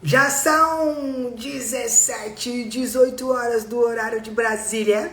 Já são 18 horas do horário de Brasília.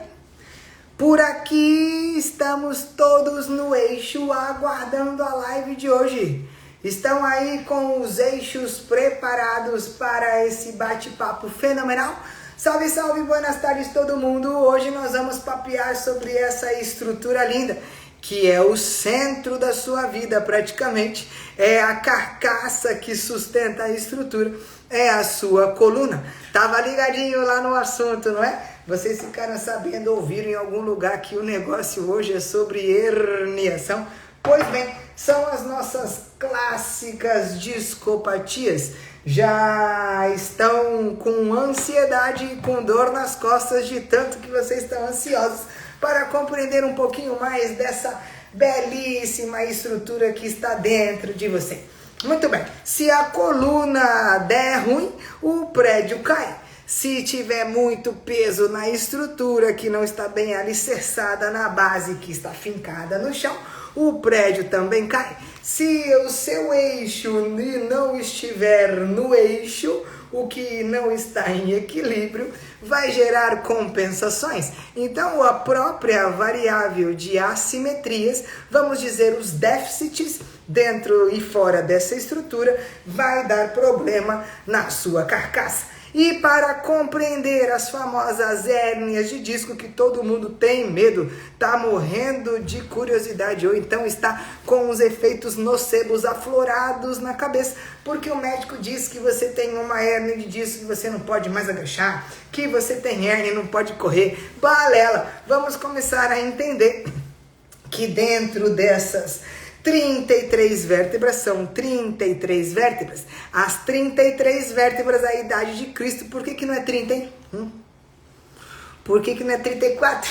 Por aqui estamos todos no eixo aguardando a live de hoje. Estão aí com os eixos preparados para esse bate-papo fenomenal? Salve, salve, boas tardes todo mundo. Hoje nós vamos papear sobre essa estrutura linda, que é o centro da sua vida praticamente. É a carcaça que sustenta a estrutura, é a sua coluna. Tava ligadinho lá no assunto, não é? Vocês ficaram sabendo, ouviram em algum lugar que o negócio hoje é sobre herniação? Pois bem, são as nossas clássicas discopatias. Já estão com ansiedade e com dor nas costas de tanto que vocês estão ansiosos para compreender um pouquinho mais dessa belíssima estrutura que está dentro de você. Muito bem, se a coluna der ruim, o prédio cai. Se tiver muito peso na estrutura que não está bem alicerçada na base que está fincada no chão, o prédio também cai. Se o seu eixo não estiver no eixo, o que não está em equilíbrio, vai gerar compensações. Então, a própria variável de assimetrias, vamos dizer, os déficits dentro e fora dessa estrutura, vai dar problema na sua carcaça. E para compreender as famosas hérnias de disco que todo mundo tem medo, tá morrendo de curiosidade ou então está com os efeitos nocebos aflorados na cabeça, porque o médico diz que você tem uma hérnia de disco e você não pode mais agachar, que você tem hérnia e não pode correr. Balela! Vamos começar a entender que dentro dessas 33 vértebras, são 33 vértebras. As 33 vértebras da idade de Cristo, por que não é 30? Por que não é 34?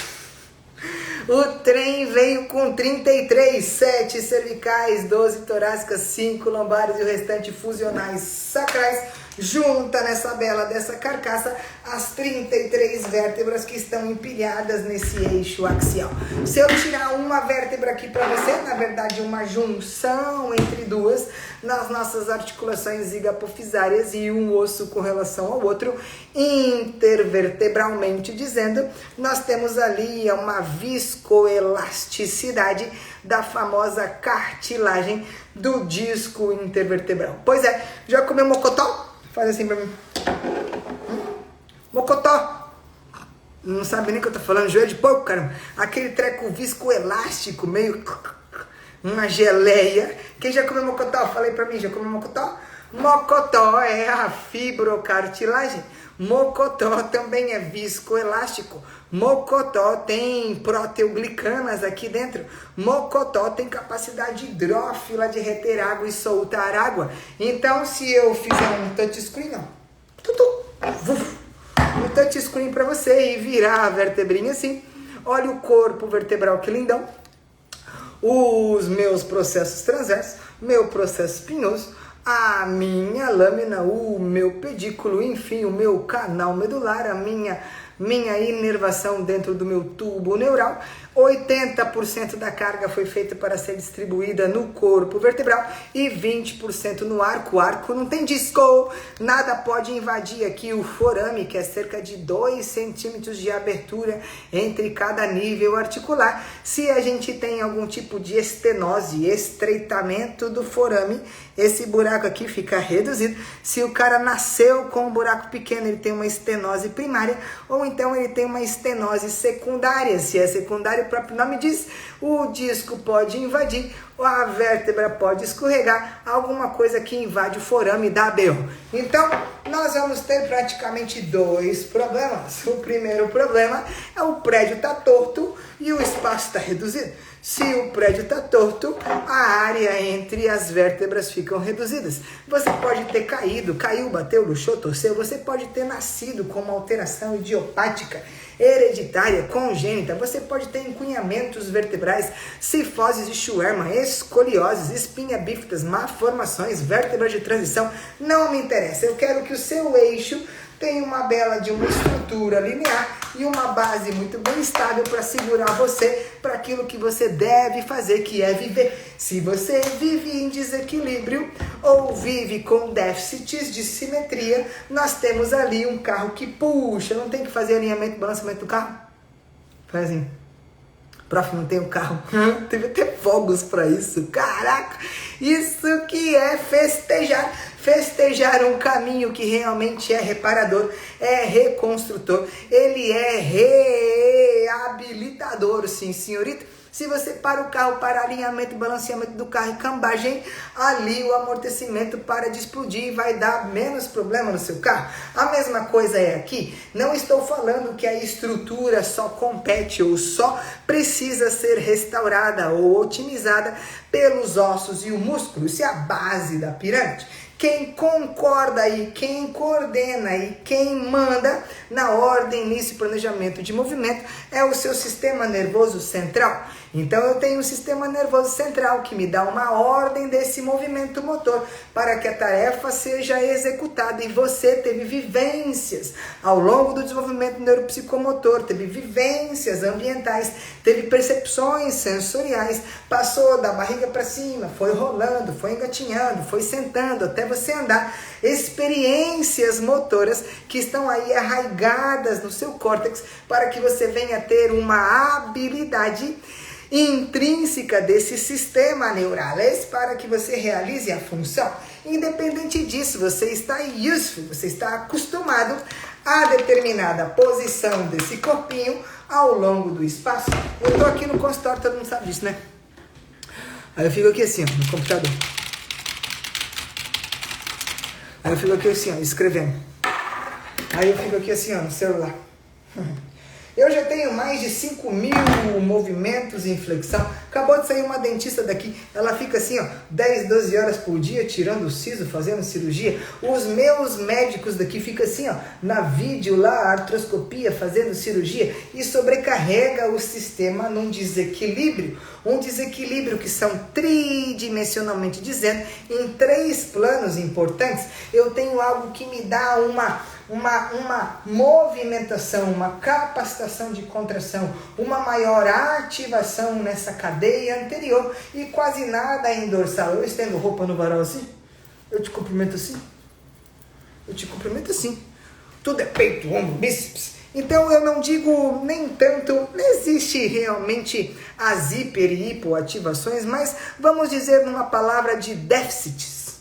O trem veio com 33, 7 cervicais, 12 torácicas, 5 lombares e o restante fusionais sacrais. Junta nessa bela dessa carcaça as 33 vértebras que estão empilhadas nesse eixo axial. Se eu tirar uma vértebra aqui para você, na verdade uma junção entre duas, nas nossas articulações zigoapofisárias e um osso com relação ao outro, intervertebralmente dizendo, nós temos ali uma viscoelasticidade da famosa cartilagem do disco intervertebral. Pois é, já comeu mocotó? Faz assim pra mim. Mocotó. Não sabe nem o que eu tô falando. Joelho de porco, caramba. Aquele treco viscoelástico, meio... uma geleia. Quem já comeu mocotó? Falei pra mim, já comeu mocotó? Mocotó é a fibrocartilagem. Mocotó também é viscoelástico. Mocotó tem proteoglicanas aqui dentro. Mocotó tem capacidade hidrófila de reter água e soltar água. Então, se eu fizer um touchscreen, um touchscreen para você e virar a vertebrinha assim, olha o corpo vertebral que lindão, os meus processos transversos, meu processo espinhoso, a minha lâmina, o meu pedículo, enfim, o meu canal medular, a minha inervação dentro do meu tubo neural. 80% da carga foi feita para ser distribuída no corpo vertebral e 20% no arco. O arco não tem disco, nada pode invadir aqui o forame, que é cerca de 2 centímetros de abertura entre cada nível articular. Se a gente tem algum tipo de estenose, estreitamento do forame, esse buraco aqui fica reduzido. Se o cara nasceu com um buraco pequeno, ele tem uma estenose primária, ou então ele tem uma estenose secundária. Se é secundária, o próprio nome diz, o disco pode invadir, a vértebra pode escorregar, alguma coisa que invade o forame dá berro. Então, nós vamos ter praticamente 2 problemas. O primeiro problema é o prédio tá torto e o espaço está reduzido. Se o prédio está torto, a área entre as vértebras ficam reduzidas. Você pode ter caído, caiu, bateu, luxou, torceu. Você pode ter nascido com uma alteração idiopática, hereditária, congênita. Você pode ter encunhamentos vertebrais, cifoses de Scheuermann, escolioses, espinha bífidas, malformações, vértebras de transição. Não me interessa. Eu quero que o seu eixo tem uma bela de uma estrutura linear e uma base muito bem estável para segurar você para aquilo que você deve fazer, que é viver. Se você vive em desequilíbrio ou vive com déficits de simetria, nós temos ali um carro que puxa, não tem que fazer alinhamento e balanceamento do carro? Faz assim. Prof, não tem um carro. Teve até fogos para isso. Caraca, isso que é festejar. Festejar um caminho que realmente é reparador, é reconstrutor, ele é reabilitador, sim, senhorita. Se você para o carro, para alinhamento, balanceamento do carro e cambagem, ali o amortecimento para de explodir e vai dar menos problema no seu carro. A mesma coisa é aqui. Não estou falando que a estrutura só compete ou só precisa ser restaurada ou otimizada pelos ossos e o músculo. Isso é a base da pirâmide. Quem concorda e quem coordena e quem manda na ordem, início e planejamento de movimento é o seu sistema nervoso central. Então eu tenho um sistema nervoso central que me dá uma ordem desse movimento motor para que a tarefa seja executada. E você teve vivências ao longo do desenvolvimento neuropsicomotor, teve vivências ambientais, teve percepções sensoriais, passou da barriga para cima, foi rolando, foi engatinhando, foi sentando até você andar. Experiências motoras que estão aí arraigadas no seu córtex para que você venha ter uma habilidade intrínseca desse sistema neural, para que você realize a função. Independente disso, você está useful, você está acostumado a determinada posição desse corpinho ao longo do espaço. Eu estou aqui no consultório, todo mundo sabe disso, né? Aí eu fico aqui assim, ó, no computador. Aí eu fico aqui assim, ó, escrevendo. Aí eu fico aqui assim, ó, no celular. Eu já tenho mais de 5.000 movimentos em flexão. Acabou de sair uma dentista daqui. Ela fica assim, ó, 10, 12 horas por dia, tirando o siso, fazendo cirurgia. Os meus médicos daqui ficam assim, ó, na vídeo lá, artroscopia, fazendo cirurgia. E sobrecarrega o sistema num desequilíbrio. Um desequilíbrio que são tridimensionalmente dizendo, em 3 planos importantes. Eu tenho algo que me dá uma movimentação, uma capacitação de contração, uma maior ativação nessa cadeia anterior e quase nada em dorsal. Eu estendo roupa no varal assim, eu te cumprimento assim, eu te cumprimento assim. Tudo é peito, ombro, bíceps. Então eu não digo nem tanto, não existe realmente as hiper e hipoativações, mas vamos dizer numa palavra de déficits.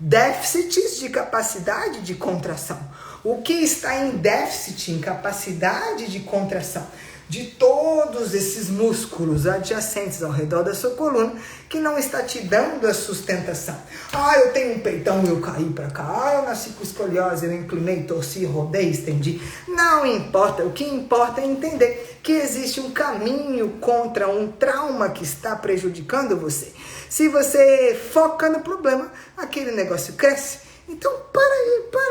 Déficits de capacidade de contração. O que está em déficit, em capacidade de contração? De todos esses músculos adjacentes ao redor da sua coluna que não está te dando a sustentação. Ah, eu tenho um peitão e eu caí para cá. Ah, eu nasci com escoliose, eu inclinei, torci, rodei, estendi. Não importa. O que importa é entender que existe um caminho contra um trauma que está prejudicando você. Se você foca no problema, aquele negócio cresce. Então, para aí, para.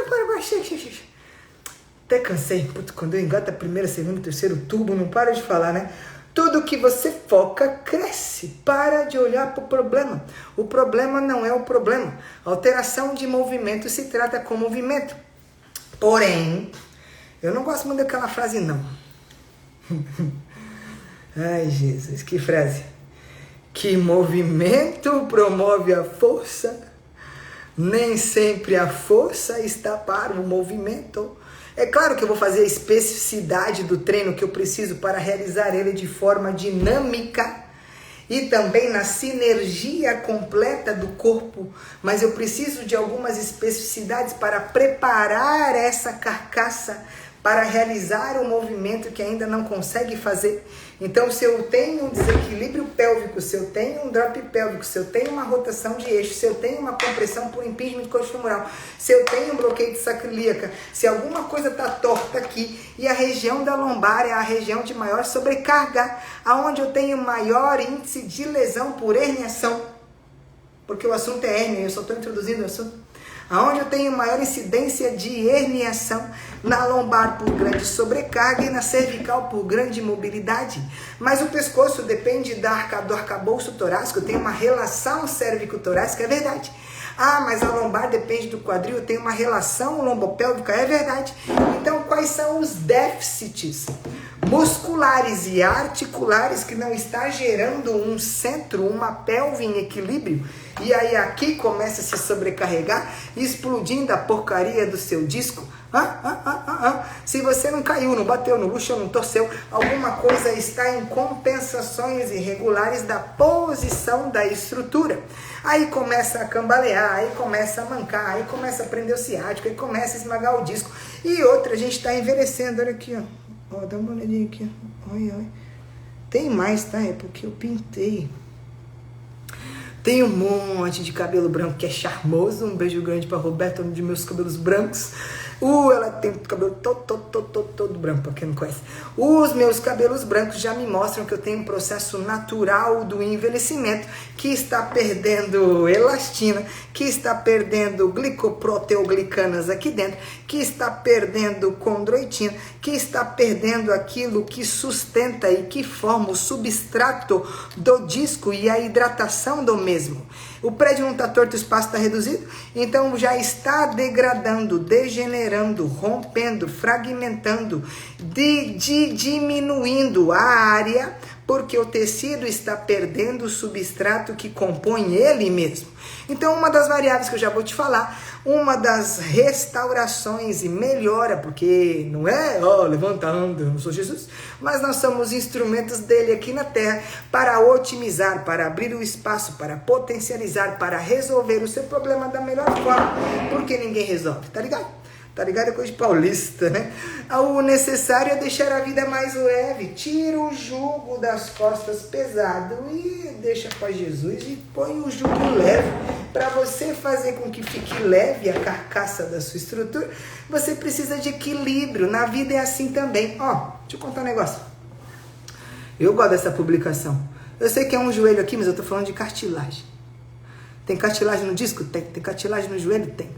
Até cansei. Putz, quando eu engato a primeira, segunda, terceiro tubo, não para de falar, né? Tudo que você foca cresce. Para de olhar para o problema. O problema não é o problema. Alteração de movimento se trata com movimento. Porém, eu não gosto muito daquela frase, não. Ai, Jesus, que frase. Que movimento promove a força. Nem sempre a força está para o movimento. É claro que eu vou fazer a especificidade do treino que eu preciso para realizar ele de forma dinâmica e também na sinergia completa do corpo, mas eu preciso de algumas especificidades para preparar essa carcaça para realizar um movimento que ainda não consegue fazer. Então, se eu tenho um desequilíbrio pélvico, se eu tenho um drop pélvico, se eu tenho uma rotação de eixo, se eu tenho uma compressão por impingimento coxofemoral, se eu tenho um bloqueio de sacroiliaca, se alguma coisa está torta aqui e a região da lombar é a região de maior sobrecarga, aonde eu tenho maior índice de lesão por herniação, porque o assunto é hérnia, eu só estou introduzindo o assunto. Aonde eu tenho maior incidência de herniação, na lombar por grande sobrecarga e na cervical por grande mobilidade. Mas o pescoço depende do arcabouço torácico, tem uma relação cérvico-torácica, é verdade. Ah, mas a lombar depende do quadril, tem uma relação lombopélvica, é verdade. Então, quais são os déficits musculares e articulares que não está gerando um centro, uma pelve em equilíbrio? E aí aqui começa a se sobrecarregar, explodindo a porcaria do seu disco. Se você não caiu, não bateu no luxo, não torceu, alguma coisa está em compensações irregulares da posição da estrutura. Aí começa a cambalear, aí começa a mancar, aí começa a prender o ciático, aí começa a esmagar o disco. E outra, a gente está envelhecendo, olha aqui, ó, dá uma olhadinha aqui, ó. Olha. Tem mais, tá? É porque eu pintei. Tem um monte de cabelo branco que é charmoso. Um beijo grande para Roberta, um de meus cabelos brancos. Ela tem o cabelo todo branco, para quem não conhece. Os meus cabelos brancos já me mostram que eu tenho um processo natural do envelhecimento, que está perdendo elastina, que está perdendo glicoproteoglicanas aqui dentro, que está perdendo condroitina, que está perdendo aquilo que sustenta e que forma o substrato do disco e a hidratação do mesmo. O prédio não está torto, o espaço está reduzido, então já está degradando, degenerando, rompendo, fragmentando, diminuindo a área, porque o tecido está perdendo o substrato que compõe ele mesmo. Então, uma das variáveis que eu já vou te falar, uma das restaurações e melhora, porque não é, levantando, eu não sou Jesus, mas nós somos instrumentos dele aqui na Terra para otimizar, para abrir o espaço, para potencializar, para resolver o seu problema da melhor forma, porque ninguém resolve, tá ligado? Tá ligado? É coisa de paulista, né? O necessário é deixar a vida mais leve. Tira o jugo das costas pesado e deixa para Jesus e põe o jugo leve. Para você fazer com que fique leve a carcaça da sua estrutura, você precisa de equilíbrio. Na vida é assim também. Deixa eu contar um negócio. Eu gosto dessa publicação. Eu sei que é um joelho aqui, mas eu tô falando de cartilagem. Tem cartilagem no disco? Tem. Tem cartilagem no joelho? Tem.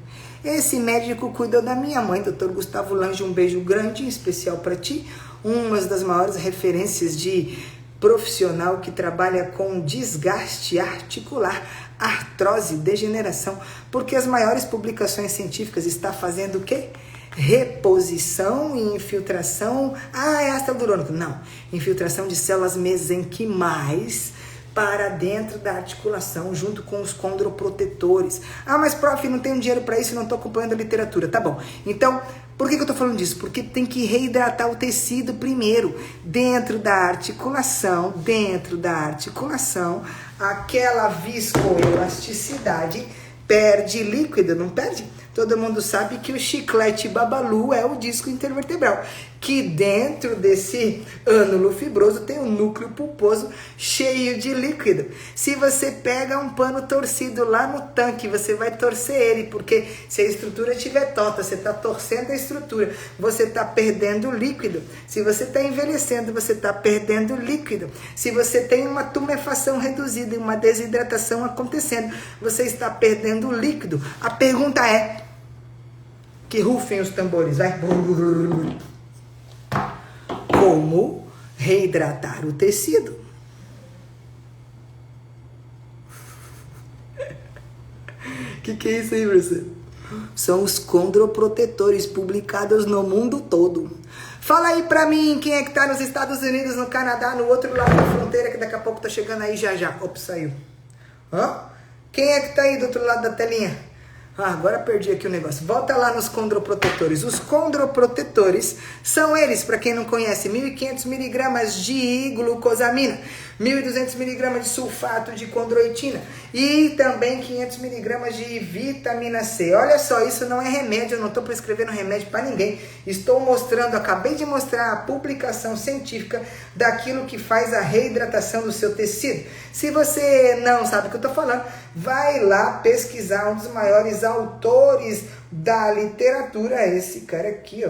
Esse médico cuidou da minha mãe, Dr. Gustavo Lange, um beijo grande, em especial para ti, uma das maiores referências de profissional que trabalha com desgaste articular, artrose, degeneração, porque as maiores publicações científicas estão fazendo o quê? Reposição e infiltração. É ácido hialurônico. Não, infiltração de células mesenquimais para dentro da articulação, junto com os condroprotetores. Mas prof, não tenho dinheiro para isso, não estou acompanhando a literatura. Tá bom. Então, por que eu estou falando disso? Porque tem que reidratar o tecido primeiro, dentro da articulação, aquela viscoelasticidade perde líquido, não perde? Todo mundo sabe que o chiclete babalu é o disco intervertebral, que dentro desse ânulo fibroso tem um núcleo pulposo cheio de líquido. Se você pega um pano torcido lá no tanque, você vai torcer ele, porque se a estrutura estiver torta, você está torcendo a estrutura, você está perdendo líquido. Se você está envelhecendo, você está perdendo líquido. Se você tem uma tumefação reduzida e uma desidratação acontecendo, você está perdendo líquido. A pergunta é, que rufem os tambores, vai. Como reidratar o tecido? Que é isso aí, professor? São os condroprotetores publicados no mundo todo. Fala aí pra mim, quem é que tá nos Estados Unidos, no Canadá, no outro lado da fronteira, que daqui a pouco tá chegando aí já. Ops, saiu. Quem é que tá aí do outro lado da telinha? Agora perdi aqui o negócio. Volta lá nos condroprotetores. Os condroprotetores são eles, para quem não conhece, 1.500 miligramas de glucosamina, 1.200 miligramas de sulfato de condroitina e também 500 miligramas de vitamina C. Olha só, isso não é remédio, eu não estou prescrevendo remédio para ninguém. Estou mostrando, acabei de mostrar a publicação científica daquilo que faz a reidratação do seu tecido. Se você não sabe o que eu estou falando, vai lá pesquisar um dos maiores autores da literatura, esse cara aqui,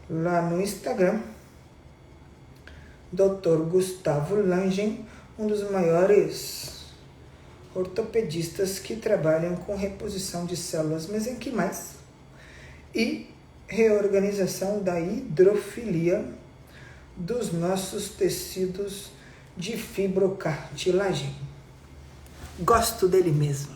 lá no Instagram, Dr. Gustavo Lange, um dos maiores ortopedistas que trabalham com reposição de células mesenquimais e reorganização da hidrofilia dos nossos tecidos de fibrocartilagem. gosto dele mesmo.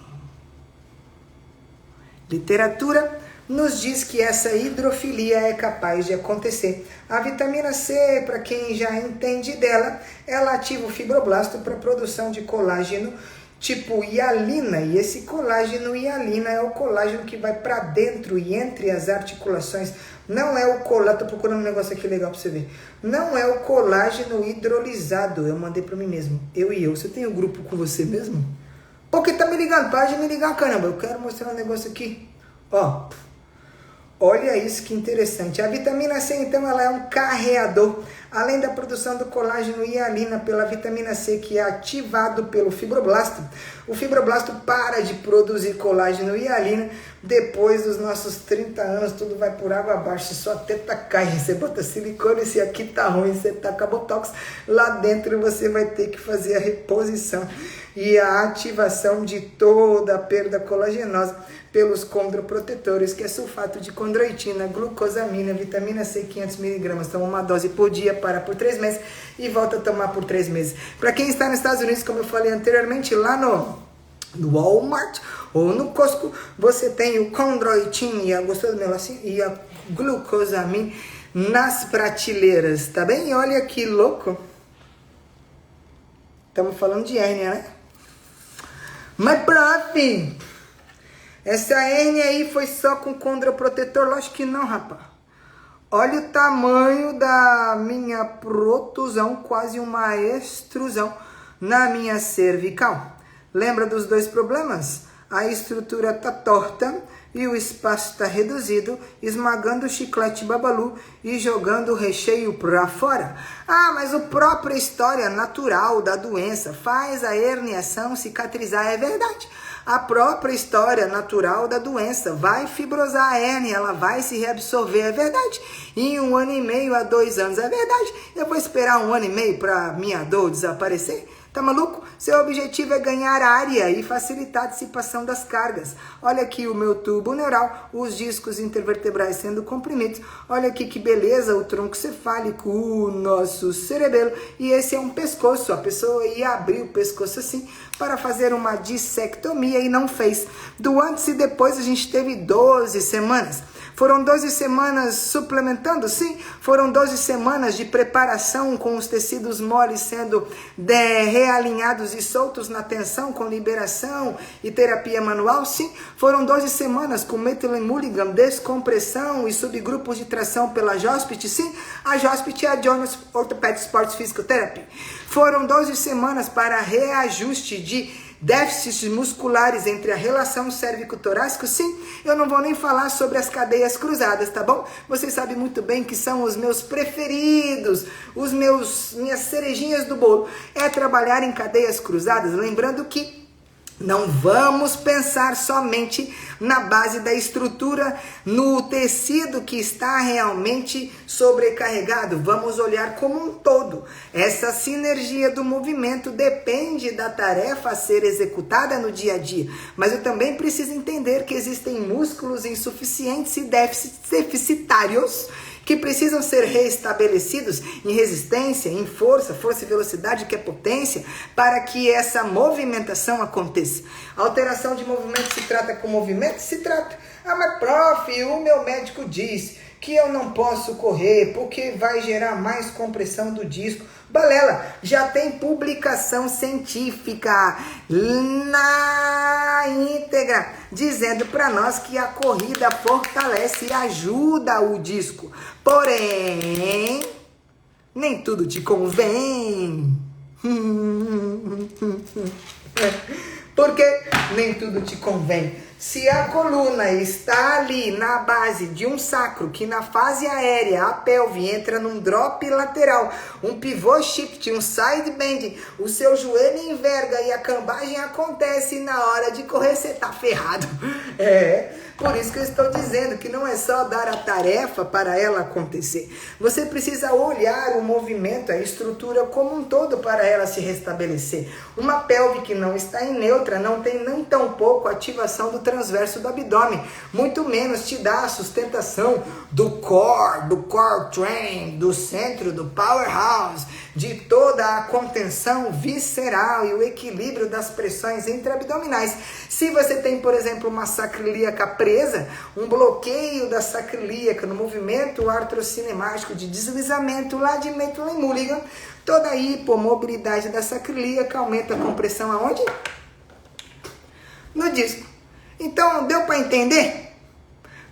Literatura nos diz que essa hidrofilia é capaz de acontecer. A vitamina C, para quem já entende dela, ela ativa o fibroblasto para a produção de colágeno tipo hialina, e esse colágeno hialina é o colágeno que vai para dentro e entre as articulações. Não é o colágeno, tô procurando um negócio aqui legal para você ver. Não é o colágeno hidrolisado, eu mandei para mim mesmo, eu e eu. Você tem um grupo com você mesmo? Por que tá me ligando? Para de me ligar, caramba, eu quero mostrar um negócio aqui. Ó, olha isso que interessante. A vitamina C, então, ela é um carreador. Além da produção do colágeno e hialina pela vitamina C, que é ativado pelo fibroblasto, o fibroblasto para de produzir colágeno e hialina. Depois dos nossos 30 anos, tudo vai por água abaixo, sua teta cai, você bota silicone, se aqui tá ruim, você taca botox, lá dentro você vai ter que fazer a reposição e a ativação de toda a perda colagenosa pelos condroprotetores, que é sulfato de condroitina, glucosamina, vitamina C, 500mg. Toma uma dose por dia, para por 3 meses e volta a tomar por 3 meses. Para quem está nos Estados Unidos, como eu falei anteriormente, lá no Walmart ou no Costco, você tem o condroitina, gostou do meu assim? E a glucosamina nas prateleiras, tá bem? Olha que louco. Estamos falando de hérnia, né? Mas, prof, essa hérnia aí foi só com condroprotetor? Lógico que não, rapaz. Olha o tamanho da minha protusão, quase uma extrusão na minha cervical. Lembra dos dois problemas? A estrutura tá torta e o espaço está reduzido, esmagando o chiclete babalu e jogando o recheio para fora. Ah, mas a própria história natural da doença faz a herniação cicatrizar, é verdade. A própria história natural da doença vai fibrosar a hérnia, ela vai se reabsorver, é verdade. Em 1 ano e meio a 2 anos, é verdade. Eu vou esperar 1 ano e meio para minha dor desaparecer? Tá maluco? Seu objetivo é ganhar área e facilitar a dissipação das cargas. Olha aqui o meu tubo neural, os discos intervertebrais sendo comprimidos. Olha aqui que beleza, o tronco cefálico, o nosso cerebelo. E esse é um pescoço. A pessoa ia abrir o pescoço assim para fazer uma dissectomia e não fez. Do antes e depois a gente teve 12 semanas. Foram 12 semanas suplementando? Sim. Foram 12 semanas de preparação com os tecidos moles sendo realinhados e soltos na tensão com liberação e terapia manual? Sim. Foram 12 semanas com Maitland Mulligan, descompressão e subgrupos de tração pela JOSPT? Sim. A JOSPT é a Jonas Orthopedic Sports Physical Therapy. Foram 12 semanas para reajuste de déficits musculares entre a relação cérvico-torácico? Sim, eu não vou nem falar sobre as cadeias cruzadas, tá bom? Vocês sabem muito bem que são os meus preferidos, minhas cerejinhas do bolo, é trabalhar em cadeias cruzadas, lembrando que não vamos pensar somente na base da estrutura, no tecido que está realmente sobrecarregado. Vamos olhar como um todo. Essa sinergia do movimento depende da tarefa a ser executada no dia a dia. Mas eu também preciso entender que existem músculos insuficientes e deficitários que precisam ser reestabelecidos em resistência, em força e velocidade, que é potência, para que essa movimentação aconteça. A alteração de movimento se trata com movimento? Se trata. Ah, mas prof, o meu médico diz que eu não posso correr porque vai gerar mais compressão do disco. Balela, já tem publicação científica na íntegra dizendo para nós que a corrida fortalece e ajuda o disco. Porém, nem tudo te convém. Porque nem tudo te convém. Se a coluna está ali na base de um sacro, que na fase aérea a pelve entra num drop lateral, um pivô shift, um side bend, o seu joelho enverga e a cambagem acontece na hora de correr, você tá ferrado. Por isso que eu estou dizendo que não é só dar a tarefa para ela acontecer. Você precisa olhar o movimento, a estrutura como um todo para ela se restabelecer. Uma pelve que não está em neutra não tem nem tão pouco ativação do transverso do abdômen, muito menos te dá a sustentação do core train, do centro, do powerhouse, de toda a contenção visceral e o equilíbrio das pressões intraabdominais. Se você tem, por exemplo, uma sacroiliaca presa, um bloqueio da sacroiliaca no movimento artrocinemático de deslizamento lá de Maitland Mulligan, toda a hipomobilidade da sacroiliaca aumenta a compressão aonde? No disco. Então, deu para entender?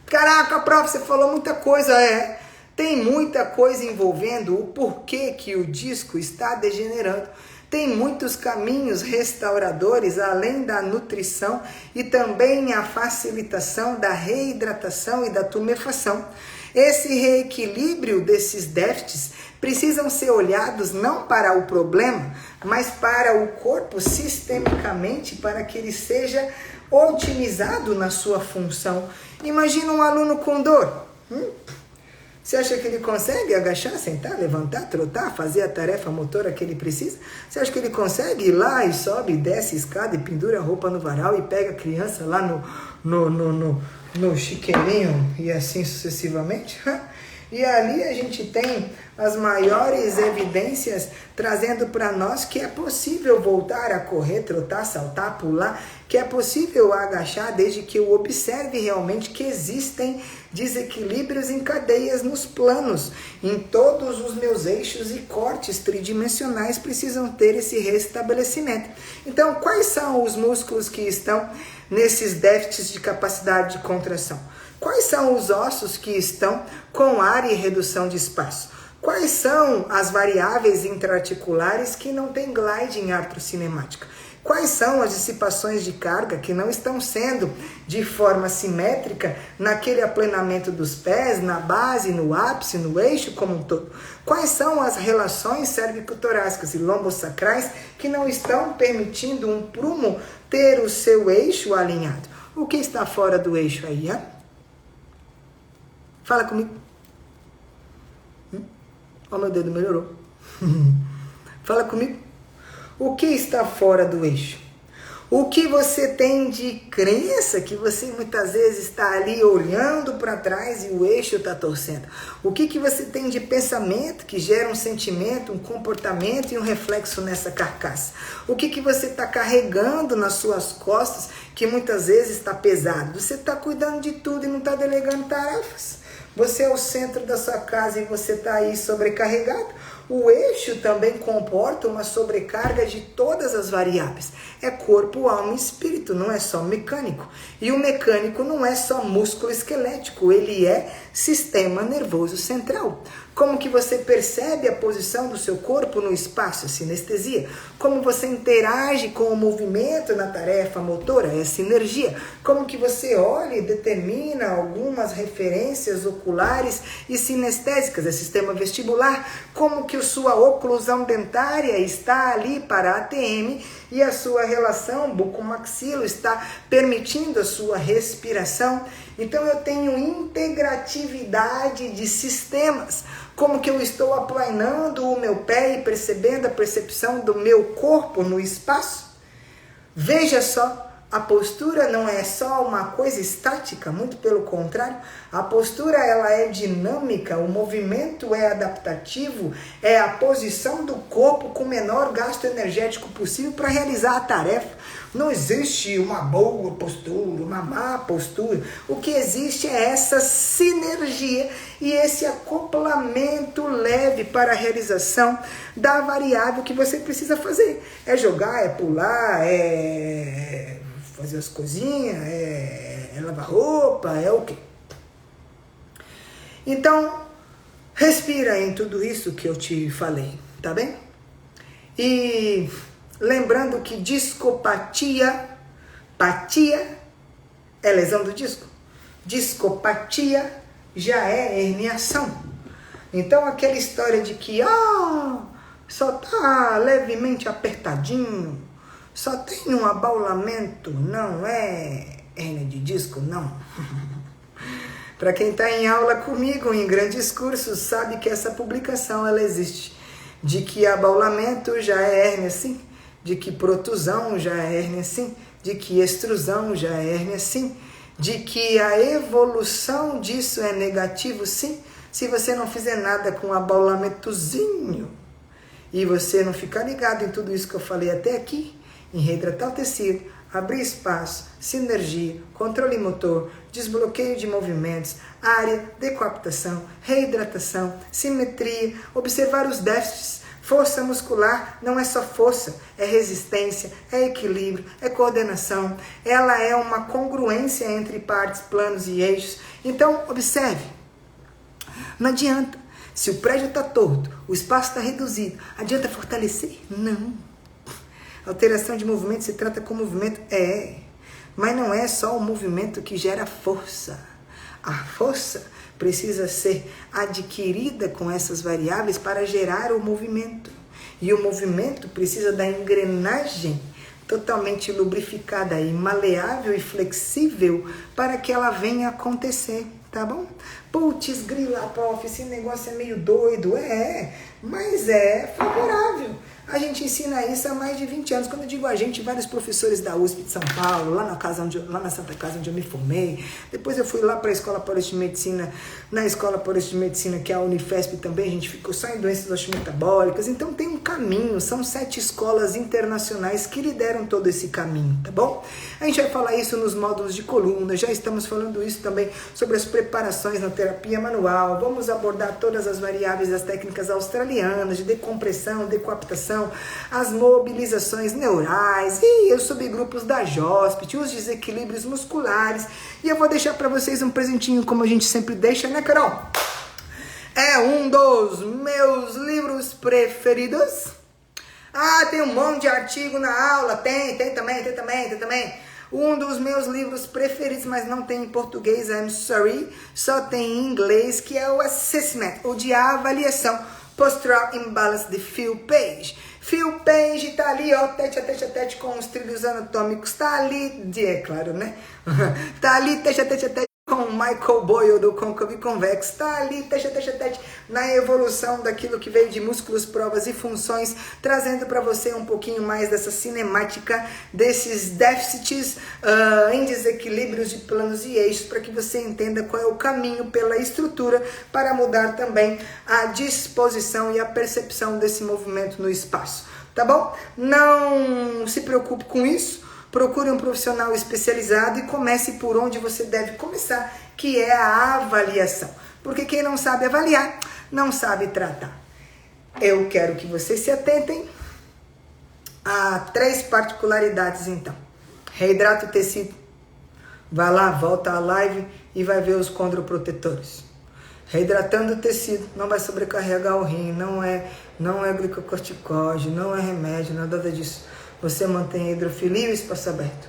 Caraca, prof, você falou muita coisa, Tem muita coisa envolvendo o porquê que o disco está degenerando. Tem muitos caminhos restauradores, além da nutrição e também a facilitação da reidratação e da tumefação. Esse reequilíbrio desses déficits precisam ser olhados não para o problema, mas para o corpo sistemicamente, para que ele seja otimizado na sua função. Imagina um aluno com dor. Você acha que ele consegue agachar, sentar, levantar, trotar, fazer a tarefa motora que ele precisa? Você acha que ele consegue ir lá e sobe, desce escada e pendura a roupa no varal e pega a criança lá no chiqueirinho e assim sucessivamente? E ali a gente tem as maiores evidências trazendo para nós que é possível voltar a correr, trotar, saltar, pular, que é possível agachar desde que eu observe realmente que existem desequilíbrios em cadeias nos planos. Em todos os meus eixos e cortes tridimensionais precisam ter esse restabelecimento. Então, quais são os músculos que estão nesses déficits de capacidade de contração? Quais são os ossos que estão com área e redução de espaço? Quais são as variáveis intraarticulares que não têm glide artrocinemática? Quais são as dissipações de carga que não estão sendo de forma simétrica naquele aplanamento dos pés, na base, no ápice, no eixo como um todo? Quais são as relações cervicotorácicas e lombosacrais que não estão permitindo um prumo ter o seu eixo alinhado? O que está fora do eixo aí, Fala comigo. Ó, meu dedo melhorou. Fala comigo. O que está fora do eixo? O que você tem de crença que você muitas vezes está ali olhando para trás e o eixo está torcendo? O que você tem de pensamento que gera um sentimento, um comportamento e um reflexo nessa carcaça? O que você está carregando nas suas costas que muitas vezes está pesado? Você está cuidando de tudo e não está delegando tarefas. Você é o centro da sua casa e você está aí sobrecarregado. O eixo também comporta uma sobrecarga de todas as variáveis. É corpo, alma e espírito, não é só mecânico. E o mecânico não é só músculo esquelético, ele é sistema nervoso central. Como que você percebe a posição do seu corpo no espaço? É sinestesia. Como você interage com o movimento na tarefa motora? É sinergia. Como que você olha e determina algumas referências oculares e sinestésicas? É sistema vestibular. Como que a sua oclusão dentária está ali para a ATM e a sua relação bucomaxilo está permitindo a sua respiração? Então eu tenho integratividade de sistemas. Como que eu estou aplanando o meu pé e percebendo a percepção do meu corpo no espaço? Veja só, a postura não é só uma coisa estática, muito pelo contrário. A postura ela é dinâmica, o movimento é adaptativo, é a posição do corpo com o menor gasto energético possível para realizar a tarefa. Não existe uma boa postura, uma má postura. O que existe é essa sinergia e esse acoplamento leve para a realização da variável que você precisa fazer. É jogar, é pular, é fazer as coisinhas, é lavar roupa, é o quê? Então, respira em tudo isso que eu te falei, tá bem? E lembrando que discopatia, patia é lesão do disco. Discopatia já é herniação. Então aquela história de que só tá levemente apertadinho, só tem um abaulamento, não é Hérnia de disco? Não. Para quem está em aula comigo, em grandes cursos, sabe que essa publicação ela existe. De que abaulamento já é hérnia sim, de que protusão já é hérnia sim, de que extrusão já é hérnia sim, de que a evolução disso é negativo sim, se você não fizer nada com abaulamentozinho e você não ficar ligado em tudo isso que eu falei até aqui, em reidratar o tecido, abrir espaço, sinergia, controle motor, desbloqueio de movimentos, área, decoaptação, reidratação, simetria, observar os déficits. Força muscular não é só força, é resistência, é equilíbrio, é coordenação. Ela é uma congruência entre partes, planos e eixos. Então, observe. Não adianta. Se o prédio está torto, o espaço está reduzido, adianta fortalecer? Não. Alteração de movimento se trata com movimento? Mas não é só o movimento que gera força. A força precisa ser adquirida com essas variáveis para gerar o movimento. E o movimento precisa da engrenagem totalmente lubrificada e maleável e flexível para que ela venha acontecer, tá bom? Putz, grila, prof, esse negócio é meio doido. Mas é favorável. A gente ensina isso há mais de 20 anos. Quando eu digo a gente, vários professores da USP de São Paulo, lá na Santa Casa onde eu me formei. Depois eu fui lá para a Escola Paulista de Medicina, na Escola Paulista de Medicina, que é a Unifesp também, a gente ficou só em doenças osteometabólicas. Então tem um caminho, são 7 escolas internacionais que lideram todo esse caminho, tá bom? A gente vai falar isso nos módulos de coluna, já estamos falando isso também sobre as preparações na terapia manual. Vamos abordar todas as variáveis das técnicas australianas de decompressão, decoaptação, as mobilizações neurais e os subgrupos da JOSPT, os desequilíbrios musculares. E eu vou deixar para vocês um presentinho, como a gente sempre deixa, né, Carol? É um dos meus livros preferidos. Tem um monte de artigo na aula. Tem também. Um dos meus livros preferidos, mas não tem em português, I'm sorry, só tem em inglês, que é o Assessment, o de avaliação Postural Imbalance de Phil Page. Phil Page tá ali, ó, tete a tete com os trilhos anatômicos, tá ali, é claro, né? Tá ali, tete a tete com Michael Boyle do Concave e Convex, tá ali, tete na evolução daquilo que veio de músculos, provas e funções, trazendo para você um pouquinho mais dessa cinemática, desses déficits em desequilíbrios de planos e eixos, para que você entenda qual é o caminho pela estrutura para mudar também a disposição e a percepção desse movimento no espaço, tá bom? Não se preocupe com isso. Procure um profissional especializado e comece por onde você deve começar, que é a avaliação. Porque quem não sabe avaliar, não sabe tratar. Eu quero que vocês se atentem a 3 particularidades, então. Reidrata o tecido. Vai lá, volta à live e vai ver os condroprotetores. Reidratando o tecido, não vai sobrecarregar o rim, não é glicocorticóide, não é remédio, nada disso. Você mantém a hidrofilia e o espaço aberto.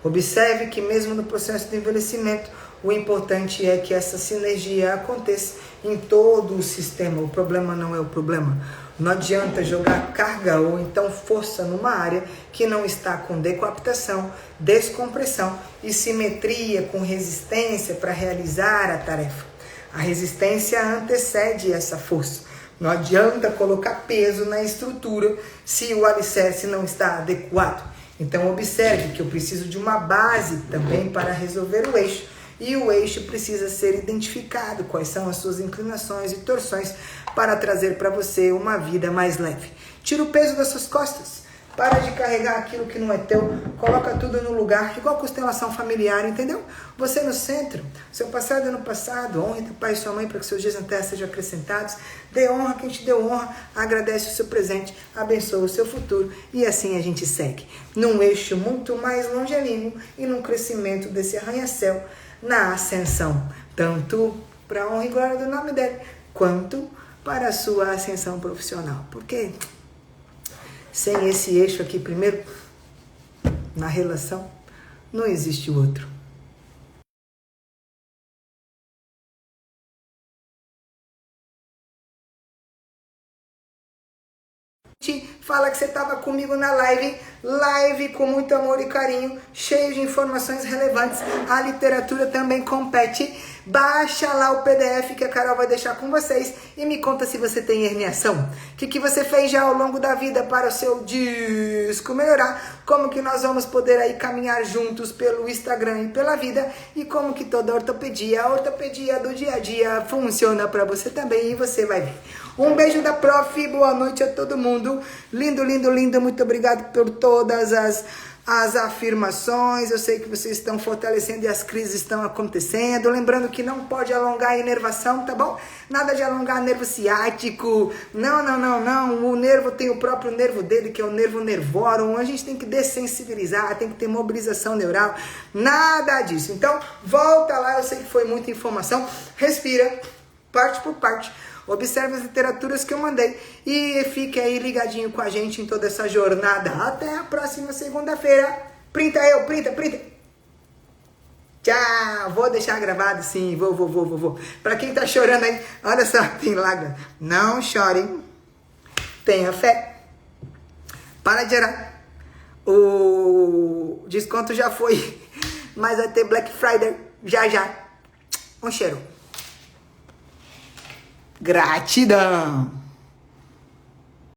Observe que mesmo no processo de envelhecimento, o importante é que essa sinergia aconteça em todo o sistema. O problema não é o problema. Não adianta jogar carga ou então força numa área que não está com decoaptação, descompressão e simetria com resistência para realizar a tarefa. A resistência antecede essa força. Não adianta colocar peso na estrutura se o alicerce não está adequado. Então observe que eu preciso de uma base também para resolver o eixo. E o eixo precisa ser identificado, quais são as suas inclinações e torções para trazer para você uma vida mais leve. Tira o peso das suas costas. Para de carregar aquilo que não é teu, coloca tudo no lugar, igual constelação familiar, entendeu? Você no centro, seu passado é no passado, honre teu pai e sua mãe para que seus dias na terra sejam acrescentados, dê honra a quem te deu honra, agradece o seu presente, abençoa o seu futuro e assim a gente segue, num eixo muito mais longínquo e num crescimento desse arranha-céu, na ascensão, tanto para a honra e glória do nome dele, quanto para a sua ascensão profissional, porque sem esse eixo aqui primeiro, na relação, não existe o outro. Fala que você estava comigo na live live com muito amor e carinho, cheio de informações relevantes. A literatura também compete. Baixa lá o PDF que a Carol vai deixar com vocês e me conta se você tem herniação. O que você fez já ao longo da vida para o seu disco melhorar? Como que nós vamos poder aí caminhar juntos pelo Instagram e pela vida? E como que toda a ortopedia do dia a dia funciona para você também e você vai ver. Um beijo da Prof, boa noite a todo mundo. Lindo, lindo, lindo, muito obrigado por todas as afirmações. Eu sei que vocês estão fortalecendo e as crises estão acontecendo. Lembrando que não pode alongar a inervação, tá bom? Nada de alongar nervo ciático. Não. O nervo tem o próprio nervo dele, que é o nervo nervorum. A gente tem que dessensibilizar, tem que ter mobilização neural. Nada disso. Então, volta lá. Eu sei que foi muita informação. Respira, parte por parte. Observe as literaturas que eu mandei e fique aí ligadinho com a gente em toda essa jornada. Até a próxima segunda-feira. Printa. Tchau. Vou deixar gravado sim. Vou. Pra quem tá chorando aí, olha só, tem lágrimas. Não chore. Tenha fé. Para de orar. O desconto já foi, mas vai ter Black Friday já. Um cheiro. Gratidão!